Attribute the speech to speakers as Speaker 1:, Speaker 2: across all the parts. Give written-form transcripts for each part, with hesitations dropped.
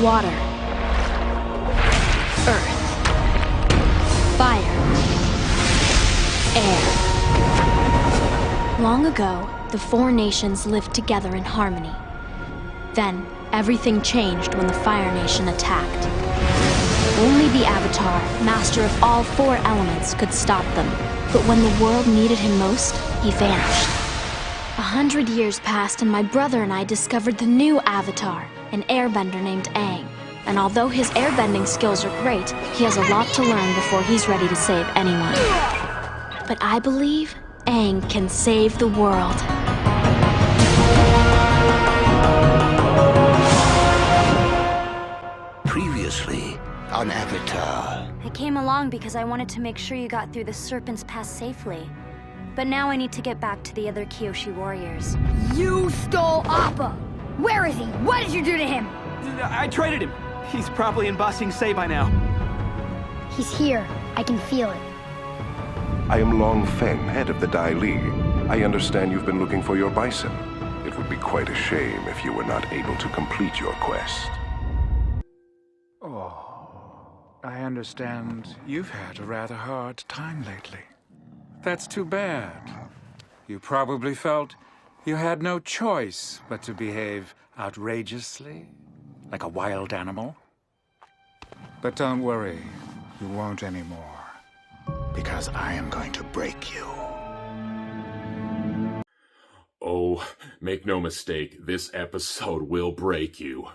Speaker 1: water, earth, fire, air. Long ago, the four nations lived together in harmony. Then, everything changed when the Fire Nation attacked. Only the Avatar, master of all four elements, could stop them. But when the world needed him most, he vanished. 100 years passed and my brother and I discovered the new Avatar, an airbender named Aang. And although his airbending skills are great, he has a lot to learn before he's ready to save anyone. But I believe Aang can save the world.
Speaker 2: Previously on Avatar.
Speaker 3: I came along because I wanted to make sure you got through the Serpent's Pass safely. But now I need to get back to the other Kyoshi warriors.
Speaker 4: You stole Appa! Where is he? What did you do to him?
Speaker 5: I traded him. He's probably in Ba Sing Se by now.
Speaker 4: He's here. I can feel it.
Speaker 6: I am Long Fen, head of the Dai Li. I understand you've been looking for your bison. It would be quite a shame if you were not able to complete your quest.
Speaker 7: Oh, I understand you've had a rather hard time lately. That's too bad. You probably felt you had no choice but to behave outrageously, like a wild animal. But don't worry, you won't anymore. Because I am going to break you.
Speaker 8: Oh, make no mistake, this episode will break you.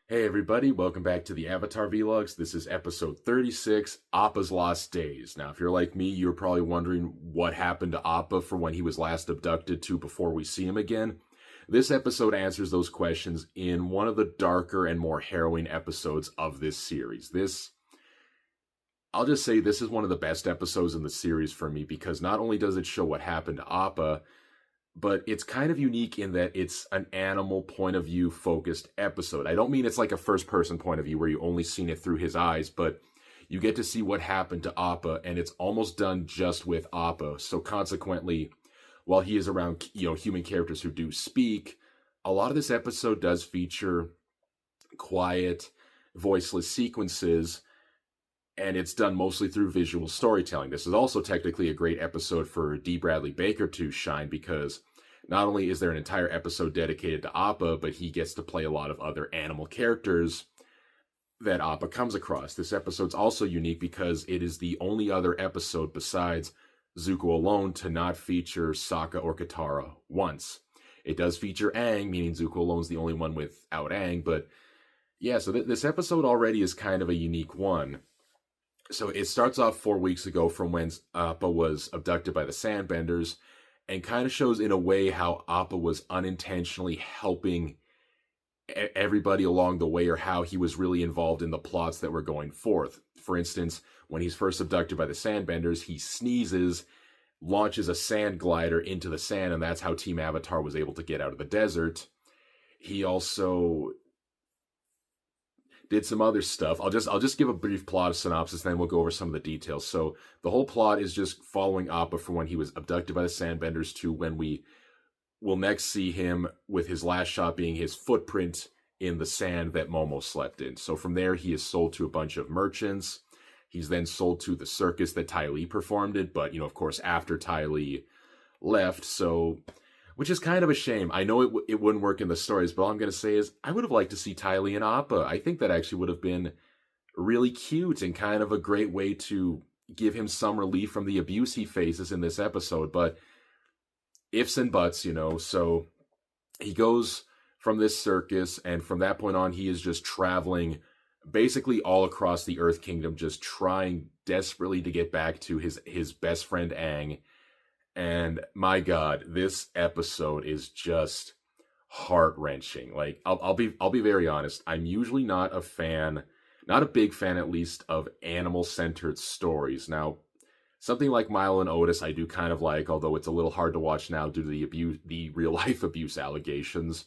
Speaker 8: Hey everybody, welcome back to the Avatar Vlogs. This is episode 36, Appa's Lost Days. Now, if you're like me, you're probably wondering what happened to Appa from when he was last abducted to before we see him again. This episode answers those questions in one of the darker and more harrowing episodes of this series. I'll just say this is one of the best episodes in the series for me because not only does it show what happened to Appa, but it's kind of unique in that it's an animal point of view focused episode. I don't mean it's like a first person point of view where you only seen it through his eyes, but you get to see what happened to Appa, and it's almost done just with Appa. So consequently, while he is around, human characters who do speak, a lot of this episode does feature quiet, voiceless sequences, and it's done mostly through visual storytelling. This is also technically a great episode for D. Bradley Baker to shine because not only is there an entire episode dedicated to Appa, but he gets to play a lot of other animal characters that Appa comes across. This episode's also unique because it is the only other episode besides Zuko alone to not feature Sokka or Katara once. It does feature Aang, meaning Zuko alone's the only one without Aang, but yeah, so this episode already is kind of a unique one. So it starts off 4 weeks ago from when Appa was abducted by the Sandbenders and kind of shows in a way how Appa was unintentionally helping everybody along the way or how he was really involved in the plots that were going forth. For instance, when he's first abducted by the Sandbenders, he sneezes, launches a sand glider into the sand, and that's how Team Avatar was able to get out of the desert. He also did some other stuff. I'll just give a brief plot synopsis, then we'll go over some of the details. So the whole plot is just following Appa from when he was abducted by the Sandbenders to when we will next see him with his last shot being his footprint in the sand that Momo slept in. So from there, he is sold to a bunch of merchants. He's then sold to the circus that Ty Lee performed it, but, of course, after Ty Lee left, so, which is kind of a shame. I know it wouldn't work in the stories, but all I'm going to say is I would have liked to see Ty Lee and Appa. I think that actually would have been really cute and kind of a great way to give him some relief from the abuse he faces in this episode, but ifs and buts, so he goes from this circus, and from that point on, he is just traveling basically all across the Earth Kingdom, just trying desperately to get back to his best friend Aang. And my God, this episode is just heart-wrenching. Like, I'll be very honest. I'm usually not a big fan at least, of animal-centered stories. Now, something like Milo and Otis I do kind of like, although it's a little hard to watch now due to the real-life abuse allegations.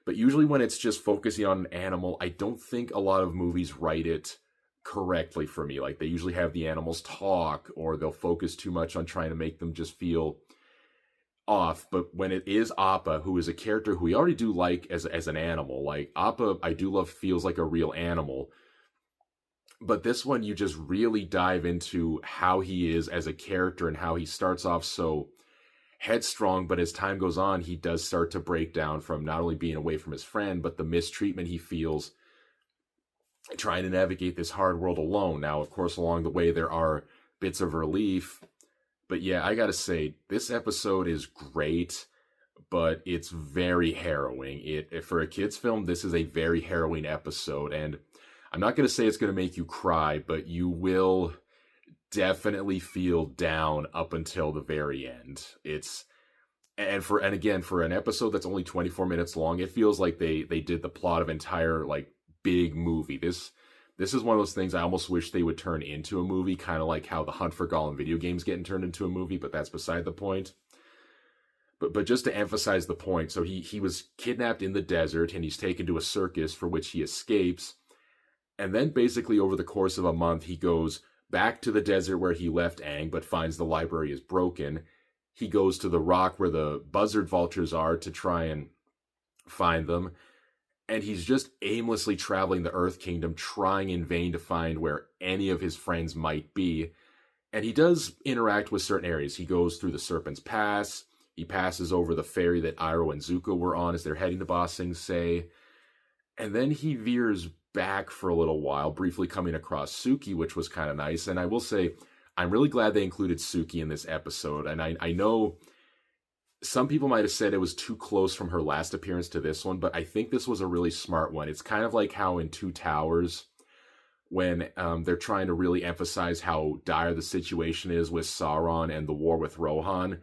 Speaker 8: But usually when it's just focusing on an animal, I don't think a lot of movies write it correctly for me. Like, they usually have the animals talk, or they'll focus too much on trying to make them just feel off, but when it is Appa, who is a character who we already do like as an animal, like Appa, I do love, feels like a real animal. But this one, you just really dive into how he is as a character and how he starts off so headstrong, but as time goes on, he does start to break down from not only being away from his friend, but the mistreatment he feels trying to navigate this hard world alone. Now, of course, along the way, there are bits of relief. But yeah, I gotta say, this episode is great, but it's very harrowing. For a kid's film, this is a very harrowing episode, and I'm not gonna say it's gonna make you cry, but you will definitely feel down up until the very end. And again, for an episode that's only 24 minutes long, it feels like they did the plot of entire like big movie. This is one of those things I almost wish they would turn into a movie, kind of like how the Hunt for Gollum video games getting turned into a movie, but that's beside the point. But just to emphasize the point, so he was kidnapped in the desert and he's taken to a circus for which he escapes. And then basically over the course of a month, he goes back to the desert where he left Aang, but finds the library is broken. He goes to the rock where the buzzard vultures are to try and find them. And he's just aimlessly traveling the Earth Kingdom, trying in vain to find where any of his friends might be. And he does interact with certain areas. He goes through the Serpent's Pass. He passes over the ferry that Iroh and Zuko were on as they're heading to Ba Sing Se. And then he veers back for a little while, briefly coming across Suki, which was kind of nice. And I will say, I'm really glad they included Suki in this episode. And I know some people might have said it was too close from her last appearance to this one, but I think this was a really smart one. It's kind of like how in Two Towers, when they're trying to really emphasize how dire the situation is with Sauron and the war with Rohan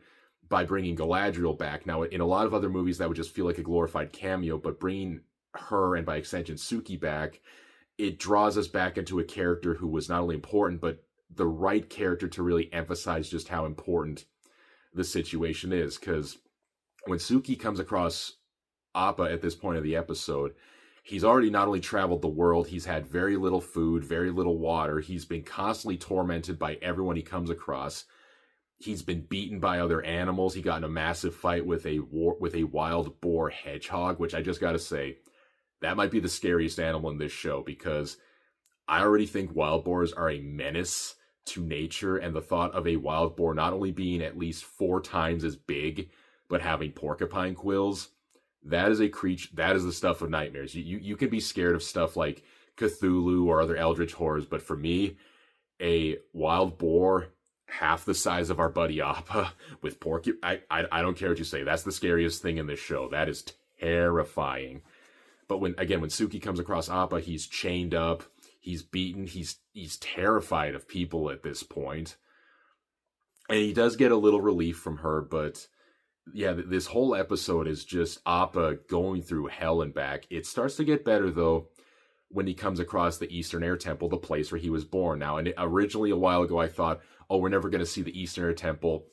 Speaker 8: by bringing Galadriel back. Now, in a lot of other movies, that would just feel like a glorified cameo, but bringing her and by extension Suki back, it draws us back into a character who was not only important, but the right character to really emphasize just how important the situation is. Because when Suki comes across Appa at this point of the episode, he's already not only traveled the world, he's had very little food, very little water. He's been constantly tormented by everyone he comes across. He's been beaten by other animals. He got in a massive fight with a wild boar hedgehog, which I just got to say, that might be the scariest animal in this show, because I already think wild boars are a menace to nature, and the thought of a wild boar not only being at least 4 times as big, but having porcupine quills, that is a creature, that is the stuff of nightmares. You can be scared of stuff like Cthulhu or other eldritch horrors, but for me, a wild boar half the size of our buddy Appa with I don't care what you say, that's the scariest thing in this show. That is terrifying. But when Suki comes across Appa, he's chained up, he's beaten, he's terrified of people at this point. And he does get a little relief from her, but yeah, this whole episode is just Appa going through hell and back. It starts to get better, though, when he comes across the Eastern Air Temple, the place where he was born. Now, and originally a while ago, I thought, oh, we're never going to see the Eastern Air Temple.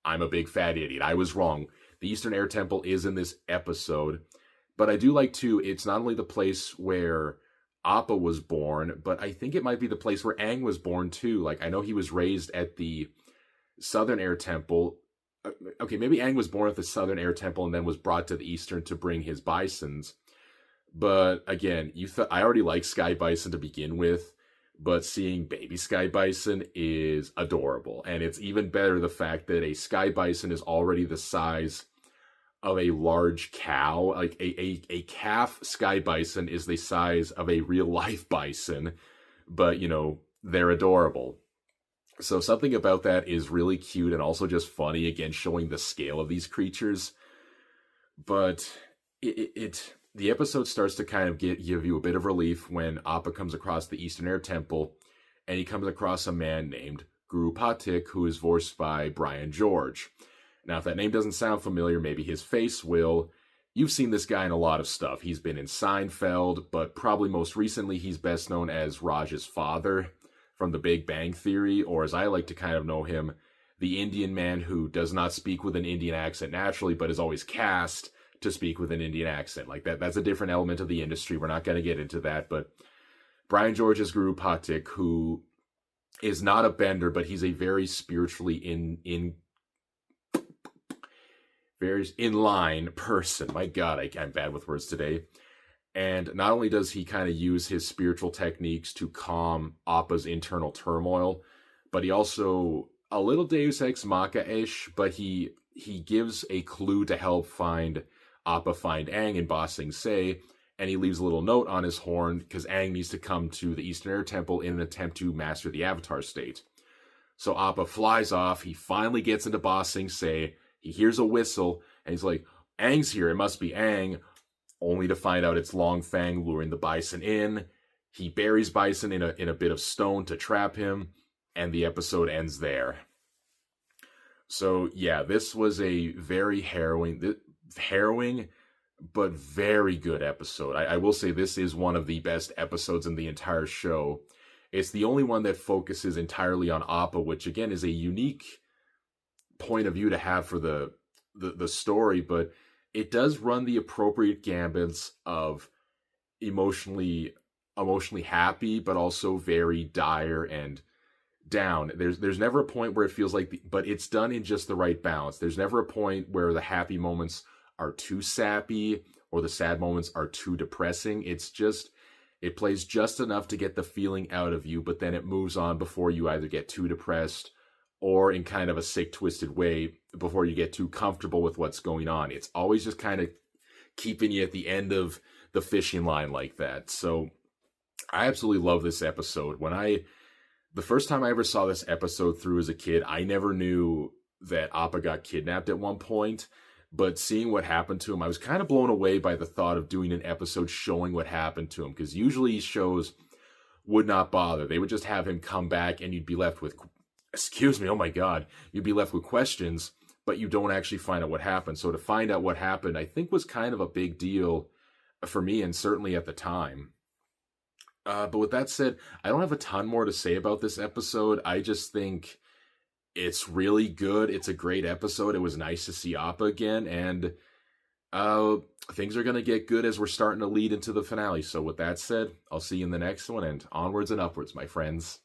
Speaker 8: I'm a big fat idiot. I was wrong. The Eastern Air Temple is in this episode. But I do like, too, it's not only the place where Appa was born, but I think it might be the place where Aang was born, too. Like, I know he was raised at the Southern Air Temple. Okay, maybe Aang was born at the Southern Air Temple and then was brought to the Eastern to bring his bisons. But again, I already like Sky Bison to begin with, but seeing baby Sky Bison is adorable. And it's even better the fact that a Sky Bison is already the size of a large cow. Like a calf Sky Bison is the size of a real life bison, but they're adorable. So something about that is really cute and also just funny, again, showing the scale of these creatures. But the episode starts to kind of give you a bit of relief when Appa comes across the Eastern Air Temple, and he comes across a man named Guru Patik, who is voiced by Brian George. Now, if that name doesn't sound familiar, maybe his face will. You've seen this guy in a lot of stuff. He's been in Seinfeld, but probably most recently he's best known as Raj's father from The Big Bang Theory, or as I like to kind of know him, the Indian man who does not speak with an Indian accent naturally, but is always cast to speak with an Indian accent. Like that's a different element of the industry. We're not going to get into that, but Brian George is Guru Patik, who is not a bender, but he's a very spiritually very in-line person. My God, I'm bad with words today. And not only does he kind of use his spiritual techniques to calm Appa's internal turmoil, but he also, a little Deus Ex Machina-ish, but he gives a clue to help Appa find Aang in Ba Sing Se, and he leaves a little note on his horn because Aang needs to come to the Eastern Air Temple in an attempt to master the Avatar state. So Appa flies off, he finally gets into Ba Sing Se, he hears a whistle, and he's like, Aang's here, it must be Aang, only to find out it's Long Fang luring the Bison in. He buries Bison in a bit of stone to trap him, and the episode ends there. So yeah, this was a very harrowing but very good episode. I will say this is one of the best episodes in the entire show. It's the only one that focuses entirely on Appa, which again is a unique point of view to have for the story, but it does run the appropriate gambits of emotionally happy, but also very dire and down. There's never a point where it feels like, but it's done in just the right balance. There's never a point where the happy moments are too sappy or the sad moments are too depressing. It plays just enough to get the feeling out of you, but then it moves on before you either get too depressed or in kind of a sick, twisted way before you get too comfortable with what's going on. It's always just kind of keeping you at the end of the fishing line like that. So I absolutely love this episode. The first time I ever saw this episode through as a kid, I never knew that Appa got kidnapped at one point, but seeing what happened to him, I was kind of blown away by the thought of doing an episode showing what happened to him, because usually shows would not bother. They would just have him come back and you'd be left with, oh my God, you'd be left with questions, but you don't actually find out what happened. So to find out what happened, I think was kind of a big deal for me, and certainly at the time. But with that said, I don't have a ton more to say about this episode. I just think it's really good. It's a great episode. It was nice to see Appa again, and things are going to get good as we're starting to lead into the finale. So with that said, I'll see you in the next one, and onwards and upwards, my friends.